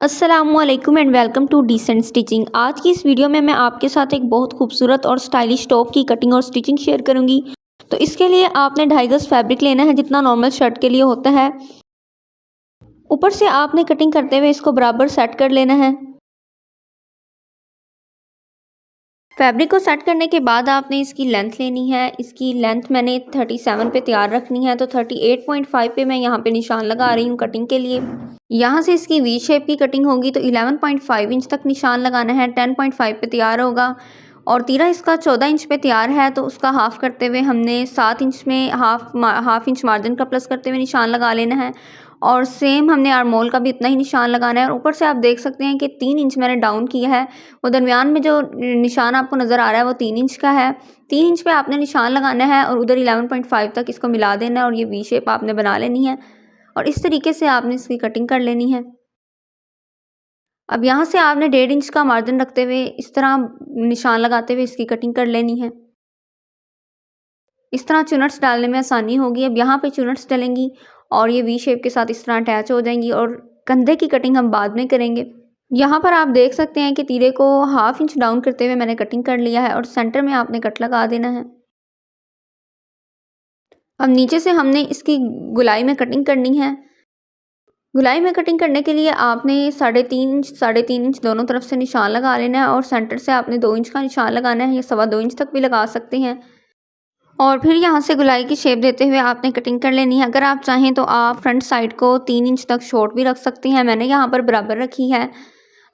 अस्सलामुअलैकुम and welcome to decent stitching. आज की इस वीडियो में मैं आपके साथ एक बहुत खूबसूरत और स्टाइलिश टॉप की कटिंग और स्टिचिंग शेयर करूंगी। तो इसके लिए आपने 2.5 गज फैब्रिक लेना है, जितना नॉर्मल शर्ट के लिए होता है। ऊपर से आपने कटिंग करते हुए इसको बराबर सेट कर लेना है। फैब्रिक को सेट करने के बाद आपने इसकी लेंथ लेनी है। इसकी लेंथ मैंने 37 पे तैयार रखनी है, तो 38.5 पे मैं यहाँ पे निशान लगा रही हूँ कटिंग के लिए। यहाँ से इसकी वी शेप की कटिंग होगी तो 11.5 इंच तक निशान लगाना है। 10.5 पे तैयार होगा और तीरा इसका 14 इंच पे तैयार है, तो उसका हाफ करते हुए हमने 7 इंच में हाफ इंच मार्जिन का प्लस करते हुए निशान लगा लेना है। और सेम हमने आर्मोल का भी इतना ही निशान लगाना है। और ऊपर से आप देख सकते हैं कि 3 इंच मैंने डाउन किया है। वो दरमियान में जो निशान आपको नज़र आ रहा है वो 3 इंच का है। 3 इंच पे आपने निशान लगाना है और उधर 11.5 तक इसको मिला देना है और ये वी शेप आपने बना लेनी है। और इस तरीके से आपने इसकी कटिंग कर लेनी है। अब यहाँ से आपने 1.5 इंच का मार्जिन रखते हुए इस तरह निशान लगाते हुए इसकी कटिंग कर लेनी है। इस तरह चुनट्स डालने में आसानी होगी। अब यहाँ पे चुनट्स डलेंगी और ये वी शेप के साथ इस तरह अटैच हो जाएंगी और कंधे की कटिंग हम बाद में करेंगे। यहाँ पर आप देख सकते हैं कि तीरे को हाफ इंच डाउन करते हुए मैंने कटिंग कर लिया है और सेंटर में आपने कट लगा देना है। अब नीचे से हमने इसकी गुलाई में कटिंग करनी है। गुलाई में कटिंग करने के लिए आपने 3.5 इंच दोनों तरफ से निशान लगा लेना है और सेंटर से आपने 2 इंच का निशान लगाना है, या 2.25 इंच तक भी लगा सकते हैं। और फिर यहाँ से गुलाई की शेप देते हुए आपने कटिंग कर लेनी है। अगर आप चाहें तो आप फ्रंट साइड को 3 इंच तक शॉर्ट भी रख सकती हैं। मैंने यहाँ पर बराबर रखी है।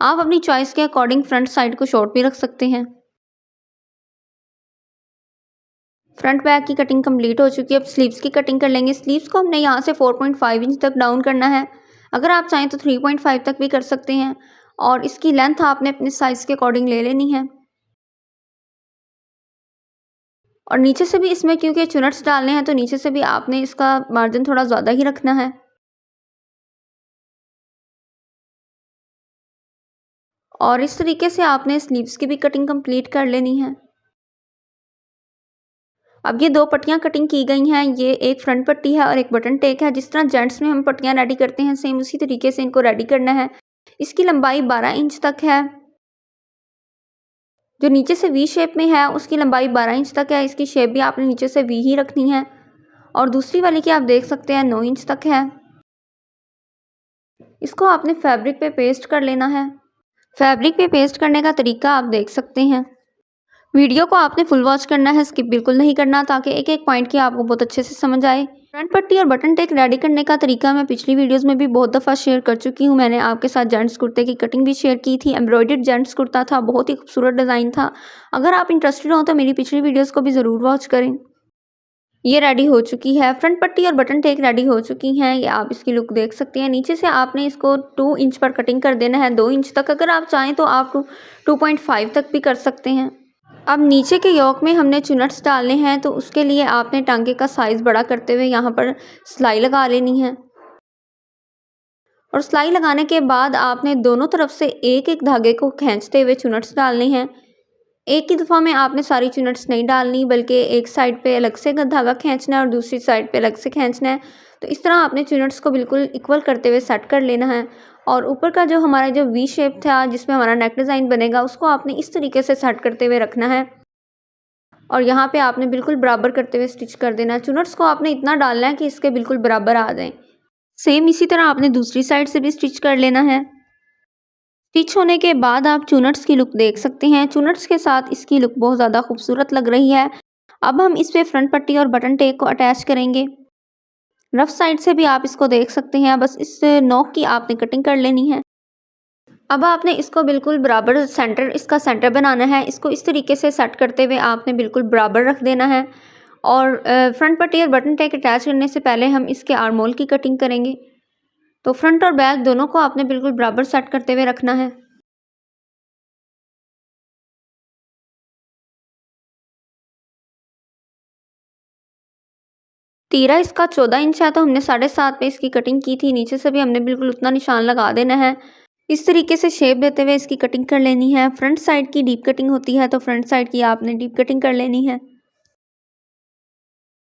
आप अपनी चॉइस के अकॉर्डिंग फ्रंट साइड को शॉर्ट भी रख सकते हैं। फ्रंट बैक की कटिंग कंप्लीट हो चुकी है। अब स्लीव्स की कटिंग कर लेंगे। स्लीव्स को हमने यहाँ से 4.5 इंच तक डाउन करना है। अगर आप चाहें तो 3.5 तक भी कर सकते हैं। और इसकी लेंथ आपने अपने साइज़ के अकॉर्डिंग ले लेनी है। और नीचे से भी इसमें क्योंकि चुनट्स डालने हैं तो नीचे से भी आपने इसका मार्जिन थोड़ा ज़्यादा ही रखना है। और इस तरीके से आपने स्लीव्स की भी कटिंग कंप्लीट कर लेनी है। अब ये 2 पट्टियाँ कटिंग की गई हैं। ये एक फ्रंट पट्टी है और एक बटन टेक है। जिस तरह जेंट्स में हम पट्टियाँ रेडी करते हैं, सेम उसी तरीके से इनको रेडी करना है। इसकी लंबाई 12 इंच तक है। जो नीचे से वी शेप में है उसकी लंबाई 12 इंच तक है। इसकी शेप भी आपने नीचे से वी ही रखनी है। और दूसरी वाली की आप देख सकते हैं 9 इंच तक है। इसको आपने फैब्रिक पे पेस्ट कर लेना है। फैब्रिक पे पेस्ट करने का तरीका आप देख सकते हैं। वीडियो को आपने फुल वॉच करना है, स्किप बिल्कुल नहीं करना, ताकि एक एक पॉइंट की आपको बहुत अच्छे से समझ आए। फ्रंट पट्टी और बटन टेक रेडी करने का तरीका मैं पिछली वीडियोस में भी बहुत दफ़ा शेयर कर चुकी हूँ। मैंने आपके साथ जेंट्स कुर्ते की कटिंग भी शेयर की थी। एम्ब्रॉयडर्ड जेंट्स कुर्ता था, बहुत ही खूबसूरत डिज़ाइन था। अगर आप इंटरेस्टेड हो तो मेरी पिछली वीडियोज़ को भी ज़रूर वॉच करें। ये रेडी हो चुकी है। फ्रंट पट्टी और बटन टेक रेडी हो चुकी हैं। ये आप इसकी लुक देख सकते हैं। नीचे से आपने इसको 2 इंच पर कटिंग कर देना है, 2 इंच तक। अगर आप चाहें तो आप 2.5 तक भी कर सकते हैं। अब नीचे के योक में हमने चुनट्स डालने हैं, तो उसके लिए आपने टांगे का साइज़ बड़ा करते हुए यहाँ पर सिलाई लगा लेनी है। और सिलाई लगाने के बाद आपने दोनों तरफ से एक एक धागे को खींचते हुए चुनट्स डालने हैं। एक ही दफ़ा में आपने सारी चुनट्स नहीं डालनी, बल्कि एक साइड पे अलग से धागा खींचना है और दूसरी साइड पे अलग से खींचना है। तो इस तरह आपने चुनट्स को बिल्कुल इक्वल करते हुए सेट कर लेना है। और ऊपर का जो हमारा जो वी शेप था जिसमें हमारा नेक डिज़ाइन बनेगा, उसको आपने इस तरीके से सेट करते हुए रखना है। और यहाँ पे आपने बिल्कुल बराबर करते हुए स्टिच कर देना है। चुनट्स को आपने इतना डालना है कि इसके बिल्कुल बराबर आ जाएं। सेम इसी तरह आपने दूसरी साइड से भी स्टिच कर लेना है। स्टिच होने के बाद आप चुनट्स की लुक देख सकते हैं। चुनट्स के साथ इसकी लुक बहुत ज़्यादा खूबसूरत लग रही है। अब हम इस पे फ्रंट पट्टी और बटन टेक को अटैच करेंगे। रफ साइड से भी आप इसको देख सकते हैं। बस इस नोक की आपने कटिंग कर लेनी है। अब आपने इसको बिल्कुल बराबर इसका सेंटर बनाना है। इसको इस तरीके से सेट करते हुए आपने बिल्कुल बराबर रख देना है। और फ्रंट पट्टी और बटन टैग अटैच करने से पहले हम इसके आर्म होल की कटिंग करेंगे। तो फ्रंट और बैक दोनों को आपने बिल्कुल बराबर सेट करते हुए रखना है। तीरा इसका 14 इंच है, तो हमने 7.5 पे इसकी कटिंग की थी। नीचे से भी हमने बिल्कुल उतना निशान लगा देना है। इस तरीके से शेप देते हुए इसकी कटिंग कर लेनी है। फ्रंट साइड की डीप कटिंग होती है, तो फ्रंट साइड की आपने डीप कटिंग कर लेनी है।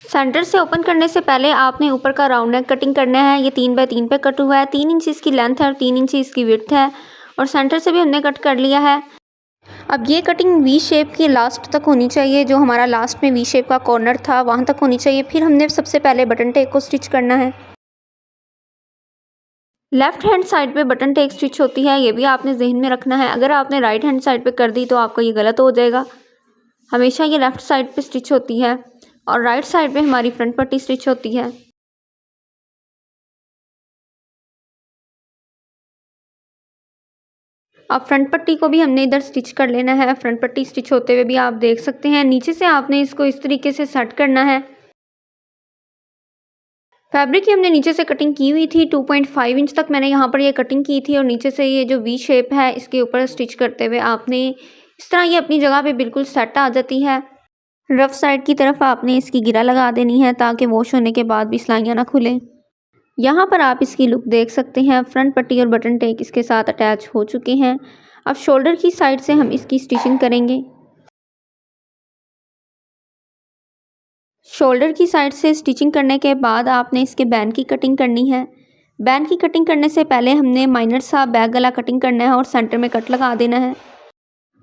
सेंटर से ओपन करने से पहले आपने ऊपर का राउंड नेक कटिंग करना है। ये 3 बाय 3 पे कट हुआ है, 3 इंच इसकी लेंथ है और 3 इंच इसकी विड्थ है और सेंटर से भी हमने कट कर लिया है। अब ये कटिंग वी शेप की लास्ट तक होनी चाहिए, जो हमारा लास्ट में वी शेप का कॉर्नर था वहाँ तक होनी चाहिए। फिर हमने सबसे पहले बटन टेक को स्टिच करना है। लेफ्ट हैंड साइड पे बटन टेक स्टिच होती है, ये भी आपने जहन में रखना है। अगर आपने राइट हैंड साइड पे कर दी तो आपका ये गलत हो जाएगा। हमेशा ये लेफ़्ट साइड पे स्टिच होती है और राइट साइड पे हमारी फ्रंट पट्टी स्टिच होती है। अब फ्रंट पट्टी को भी हमने इधर स्टिच कर लेना है। फ्रंट पट्टी स्टिच होते हुए भी आप देख सकते हैं। नीचे से आपने इसको इस तरीके से सेट करना है। फैब्रिक की हमने नीचे से कटिंग की हुई थी, 2.5 इंच तक मैंने यहाँ पर ये कटिंग की थी और नीचे से ये जो वी शेप है इसके ऊपर स्टिच करते हुए आपने इस तरह ये अपनी जगह पे बिल्कुल सेट आ जाती है। रफ साइड की तरफ आपने इसकी गिरा लगा देनी है ताकि वॉश होने के बाद भी सिलाइयाँ ना खुलें। यहाँ पर आप इसकी लुक देख सकते हैं। फ्रंट पट्टी और बटन टेक इसके साथ अटैच हो चुके हैं। अब शोल्डर की साइड से हम इसकी स्टिचिंग करेंगे। शोल्डर की साइड से स्टिचिंग करने के बाद आपने इसके बैन की कटिंग करनी है। बैन की कटिंग करने से पहले हमने माइनर सा बैक गला कटिंग करना है और सेंटर में कट लगा देना है।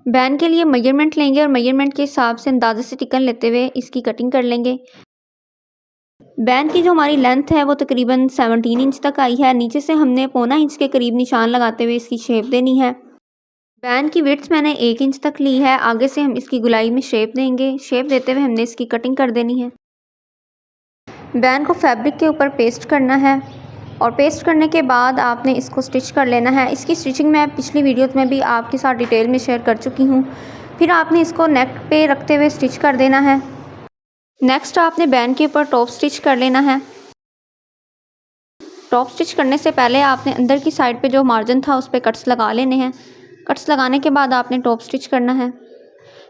बैन के लिए मेजरमेंट लेंगे और मेजरमेंट के हिसाब से अंदाजे से टिकन लेते हुए इसकी कटिंग कर लेंगे। बैन की जो हमारी लेंथ है वो तकरीबन 17 इंच तक आई है। नीचे से हमने 1.25 इंच के करीब निशान लगाते हुए इसकी शेप देनी है। बैन की विड्थ मैंने 1 इंच तक ली है। आगे से हम इसकी गुलाई में शेप देंगे। शेप देते हुए हमने इसकी कटिंग कर देनी है। बैन को फैब्रिक के ऊपर पेस्ट करना है और पेस्ट करने के बाद आपने इसको स्टिच कर लेना है। इसकी स्टिचिंग मैं पिछली वीडियोज़ में भी आपके साथ डिटेल में शेयर कर चुकी हूँ। फिर आपने इसको नेक पे रखते हुए स्टिच कर देना है। नेक्स्ट आपने बैन के ऊपर टॉप स्टिच कर लेना है। टॉप स्टिच करने से पहले आपने अंदर की साइड पे जो मार्जिन था उस पर कट्स लगा लेने हैं। कट्स लगाने के बाद आपने टॉप स्टिच करना है।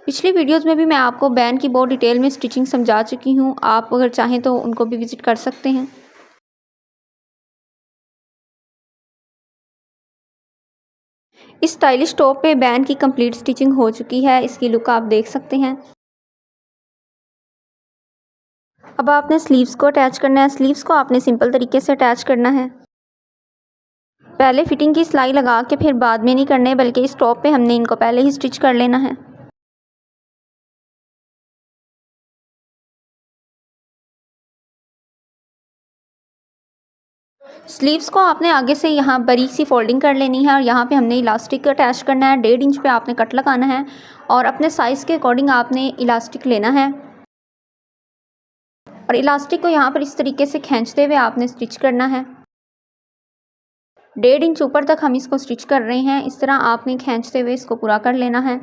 पिछली वीडियोस में भी मैं आपको बैन की बहुत डिटेल में स्टिचिंग समझा चुकी हूँ। आप अगर चाहें तो उनको भी विज़िट कर सकते हैं। इस स्टाइलिश टॉप पे बैन की कंप्लीट स्टिचिंग हो चुकी है। इसकी लुक आप देख सकते हैं। अब आपने स्लीव्स को अटैच करना है। स्लीव्स को आपने सिंपल तरीके से अटैच करना है। पहले फिटिंग की सिलाई लगा के फिर बाद में नहीं करने, बल्कि इस टॉप पे हमने इनको पहले ही स्टिच कर लेना है। स्लीव्स को आपने आगे से यहाँ बारीक सी फोल्डिंग कर लेनी है और यहाँ पे हमने इलास्टिक अटैच करना है। 1.5 इंच पे आपने कट लगाना है और अपने साइज़ के अकॉर्डिंग आपने इलास्टिक लेना है और इलास्टिक को यहाँ पर इस तरीके से खींचते हुए आपने स्टिच करना है। 1.5 इंच ऊपर तक हम इसको स्टिच कर रहे हैं। इस तरह आपने खींचते हुए इसको पूरा कर लेना है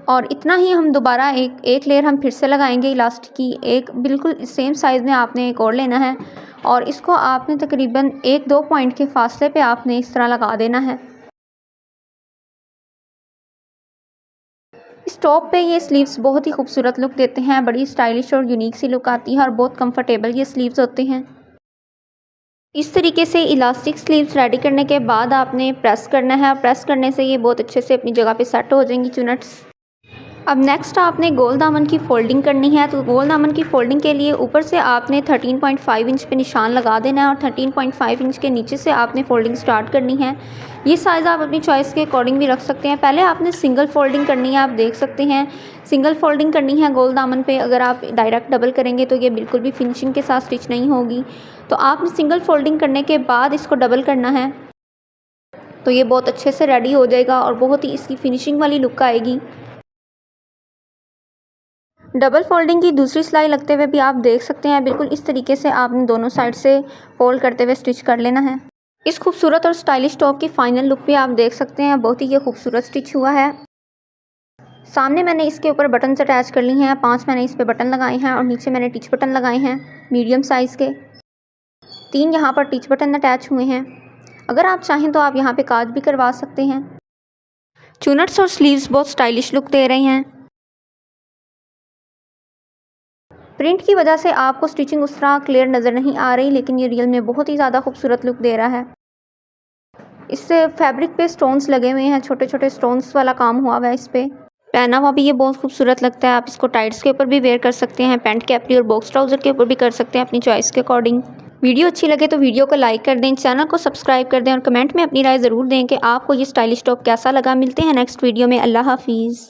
और इतना ही हम दोबारा एक लेयर हम फिर से लगाएंगे इलास्टिक की। एक बिल्कुल सेम साइज़ में आपने एक और लेना है और इसको आपने तकरीबन 1-2 पॉइंट के फासले पे आपने इस तरह लगा देना है। इस टॉप पे ये स्लीव्स बहुत ही खूबसूरत लुक देते हैं। बड़ी स्टाइलिश और यूनिक सी लुक आती है और बहुत कंफर्टेबल ये स्लीव्स होते हैं। इस तरीके से इलास्टिक स्लीव्स रेडी करने के बाद आपने प्रेस करना है। प्रेस करने से ये बहुत अच्छे से अपनी जगह पे सेट हो जाएंगी चुनट्स। अब नेक्स्ट आपने गोल दामन की फ़ोल्डिंग करनी है। तो गोल दामन की फ़ोल्डिंग के लिए ऊपर से आपने 13.5 इंच पे निशान लगा देना है और 13.5 इंच के नीचे से आपने फ़ोल्डिंग स्टार्ट करनी है। ये साइज़ आप अपनी चॉइस के अकॉर्डिंग भी रख सकते हैं। पहले आपने सिंगल फ़ोल्डिंग करनी है। आप देख सकते हैं सिंगल फ़ोल्डिंग करनी है गोल दामन पे। अगर आप डायरेक्ट डबल करेंगे तो ये बिल्कुल भी फिनिशिंग के साथ स्टिच नहीं होगी। तो आपने सिंगल फ़ोल्डिंग करने के बाद इसको डबल करना है, तो ये बहुत अच्छे से रेडी हो जाएगा और बहुत ही इसकी फिनिशिंग वाली लुक आएगी। डबल फोल्डिंग की दूसरी सिलाई लगते हुए भी आप देख सकते हैं बिल्कुल इस तरीके से आपने दोनों साइड से फोल्ड करते हुए स्टिच कर लेना है। इस खूबसूरत और स्टाइलिश टॉप की फाइनल लुक भी आप देख सकते हैं। बहुत ही ये खूबसूरत स्टिच हुआ है। सामने मैंने इसके ऊपर बटन अटैच कर ली हैं। 5 मैंने इस पे बटन लगाए हैं और नीचे मैंने टिच बटन लगाए हैं मीडियम साइज़ के। 3 यहाँ पर टिच बटन अटैच हुए हैं। अगर आप चाहें तो आप यहाँ पे काज भी करवा सकते हैं। चुनट्स और स्लीव्स बहुत स्टाइलिश लुक दे रहे हैं। प्रिंट की वजह से आपको स्टिचिंग उस तरह क्लियर नज़र नहीं आ रही, लेकिन ये रियल में बहुत ही ज़्यादा खूबसूरत लुक दे रहा है। इससे फैब्रिक पे स्टोन्स लगे हुए हैं, छोटे छोटे स्टोन्स वाला काम हुआ हुआ है इस पर। पहना हुआ भी ये बहुत खूबसूरत लगता है। आप इसको टाइट्स के ऊपर भी वेयर कर सकते हैं, पैंट कैपरी और बॉक्स ट्राउज़र के ऊपर भी कर सकते हैं अपनी चॉइस के अकॉर्डिंग। वीडियो अच्छी लगे तो वीडियो को लाइक कर दें, चैनल को सब्सक्राइब कर दें और कमेंट में अपनी राय ज़रूर दें कि आपको ये स्टाइलिश टॉप कैसा लगा। मिलते हैं नेक्स्ट वीडियो में। अल्लाह हाफिज़।